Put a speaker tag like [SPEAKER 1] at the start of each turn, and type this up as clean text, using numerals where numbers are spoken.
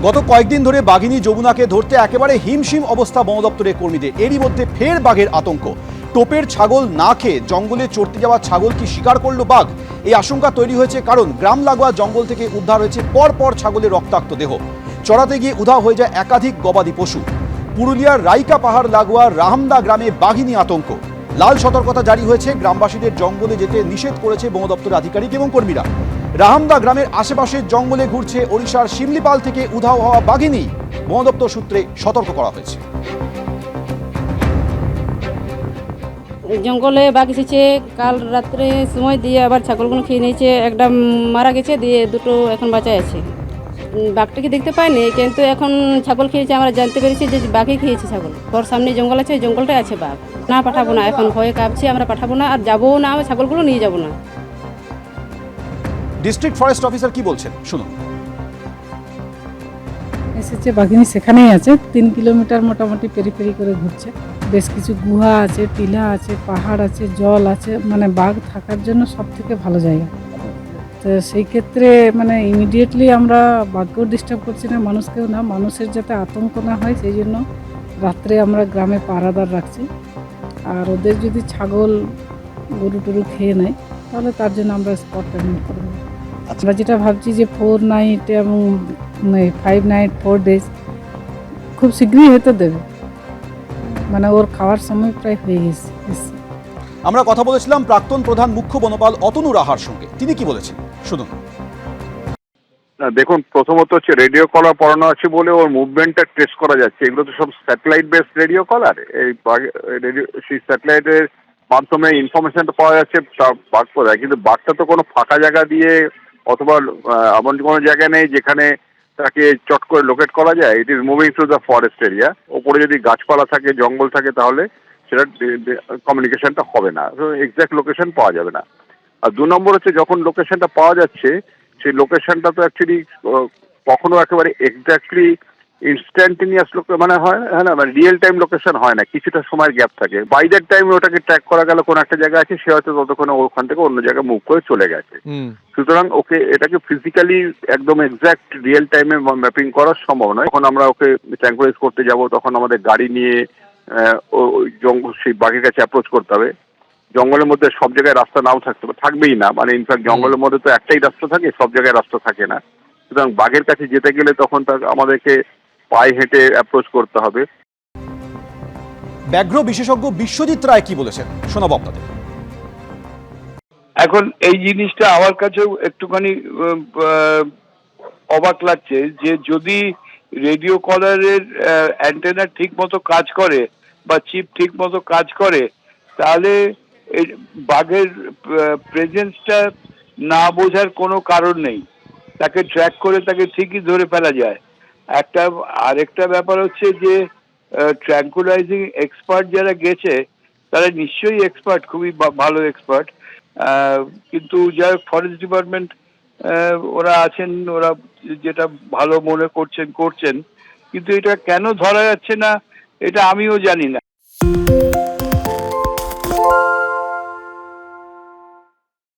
[SPEAKER 1] গত কয়েকদিন ধরে বাঘিনী যমুনাকে ধরতে একেবারে হিমশিম অবস্থা বন দপ্তরের কর্মীদের। এরই মধ্যে ফের বাঘের আতঙ্ক। টোপের ছাগল না খেয়ে জঙ্গলে চড়তে যাওয়া ছাগল কি শিকার করলো বাঘ? এই আশঙ্কা তৈরি হয়েছে কারণ গ্রাম লাগোয়া জঙ্গল থেকে উদ্ধার হয়েছে পরপর ছাগলের রক্তাক্ত দেহ। চড়াতে গিয়ে উধাও হয়ে যায় একাধিক গবাদি পশু। পুরুলিয়ার রাইকা পাহাড় লাগোয়া রাহামদা গ্রামে বাঘিনী আতঙ্ক। লাল সতর্কতা জারি হয়েছে, গ্রামবাসীদের জঙ্গলে যেতে নিষেধ করেছে বন দপ্তরের আধিকারিক এবং কর্মীরা। রাহামদা গ্রামের আশেপাশের জঙ্গলে ঘুরছে ওড়িশার শিমলিপাল থেকে উধাও হওয়া বাঘিনী। বন দপ্তর সূত্রে সতর্ক করা হয়েছে।
[SPEAKER 2] জঙ্গলে বাঘ এসেছে, কাল রাত্রে সময় দিয়ে আবার ছাগলগুলো খেয়ে নিয়েছে। একটা মারা গেছে, দিয়ে দুটো এখন বাঁচায় আছে। বাঘটাকে দেখতে পাইনি, কিন্তু এখন ছাগল খেয়েছে, আমরা জানতে পেরেছি যে বাঘই খেয়েছে ছাগল। তোর সামনে জঙ্গল আছে, জঙ্গলটাই আছে বাঘ। না পাঠাবো না, এখন ভয়ে কাঁপছি, আমরা পাঠাবো না, আর যাবো না, আমরা ছাগলগুলো নিয়ে যাবো না।
[SPEAKER 1] ডিস্ট্রিক্ট ফরেস্ট অফিসার কি বলছেন শুনুন।
[SPEAKER 3] এসেছে বাঘিনী সেখানেই আছে, 3 কিলোমিটার মোটামুটি পেরিফেরি করে ঘুরছে। বেশ কিছু গুহা আছে, টিলা আছে, পাহাড় আছে, জল আছে, মানে বাঘ থাকার জন্য সব থেকে ভালো জায়গা। তো সেই ক্ষেত্রে মানে ইমিডিয়েটলি আমরা বাঘকেও ডিস্টার্ব করছি না, মানুষকেও না। মানুষের যাতে আতঙ্ক না হয় সেই জন্য রাত্রে আমরা গ্রামে পাহারাদার রাখছি। আর ওদের যদি ছাগল গরু টরু খেয়ে নেয় তাহলে তার জন্য আমরা স্পট পেমেন্ট করে দেবো। আমরা যেটা ভাবছি যে 4 নাইট এবং 5 নাইট 4 ডেজ খুব শীঘ্রই হয়তো দেবে, মানে ওর খাওয়ার সময় প্রায় হয়ে গেছে।
[SPEAKER 1] আমরা কথা বলেছিলাম প্রাক্তন প্রধান মুখ্য বনপাল অতনু রাহার সঙ্গে। তিনি কি বলেছেন শুনুন।
[SPEAKER 4] দেখুন, প্রথমত হচ্ছে রেডিও কলার পড়ানো আছে বলে ওর মুভমেন্টটা ট্রেস করা যাচ্ছে। এগুলো তো সব স্যাটেলাইট বেসড রেডিও কলার। এই রেডিও সেই স্যাটেলাইটের মাধ্যমে ইনফরমেশনটা পাওয়া যাচ্ছে বাঘ কোথায়। কিন্তু বাঘটা তো কোনো ফাঁকা জায়গা দিয়ে অথবা এমন কোনো জায়গা নেই যেখানে তাকে চট করে লোকেট করা যায়। It is moving through the forest area. ওপরে যদি গাছপালা থাকে, জঙ্গল থাকে, তাহলে সেটা কমিউনিকেশনটা হবে না, এক্স্যাক্ট লোকেশন পাওয়া যাবে না। আর 2 নম্বর হচ্ছে, যখন লোকেশনটা পাওয়া যাচ্ছে সেই লোকেশনটা তো অ্যাকচুয়ালি কখনো একেবারে এক্স্যাক্টলি ইনস্ট্যান্টেনিয়াস মানে হয় না, মানে রিয়েল টাইম লোকেশন হয় না, কিছুটা সময়ের গ্যাপ থাকে। বাই দ্যাট টাইম ওটাকে ট্র্যাক করা গেল কোন একটা জায়গা আছে, সে হয়তো ততক্ষণে ওখান থেকে অন্য জায়গায় মুভ করে চলে গেছে। সুতরাং ওকে এটাকে ফিজিক্যালি একদম এক্স্যাক্ট রিয়েল টাইমে ম্যাপিং করা সম্ভব নয়। যখন আমরা ওকে ট্র্যাঙ্কুলাইজ করতে যাব তখন আমাদের গাড়ি নিয়ে জঙ্গল সেই বাঘের কাছে অ্যাপ্রোচ করতে হবে। জঙ্গলের মধ্যে সব জায়গায় রাস্তা নাও থাকবেই না, মানে ইনফ্যাক্ট জঙ্গলের মধ্যে তো একটাই রাস্তা থাকে, সব জায়গায় রাস্তা থাকে না। সুতরাং বাঘের কাছে যেতে গেলে তখন আমাদেরকে পায়ে হেঁটে অ্যাপ্রোচ করতে হবে।
[SPEAKER 1] ব্যাঘ্র বিশেষজ্ঞ বিশ্বজিৎ রায় কি বলেছেন শোনাবো আপনাদের।
[SPEAKER 5] এখন এই জিনিসটা আমার কাছেও একটুখানি অবাক লাগছে যে যদি রেডিও কলারের অ্যান্টেনা ঠিক মতো কাজ করে বা চিপ ঠিক মতো কাজ করে, তাহলে বাঘের প্রেজেন্সটা না বোঝার কোনো কারণ নেই। তাকে ট্র্যাক করে তাকে ঠিকই ধরে ফেলা যায়। আরেকটা ব্যাপার হচ্ছে যে ট্র্যাঙ্কুলাইজিং এক্সপার্ট যারা গেছে তারা নিশ্চয়ই এক্সপার্ট, খুবই ভালো এক্সপার্ট। কিন্তু যারা ফরেস্ট ডিপার্টমেন্ট ওরা আছেন, ওরা যেটা ভালো মনে করছেন। কিন্তু এটা কেন ধরা যাচ্ছে না এটা আমিও জানি না।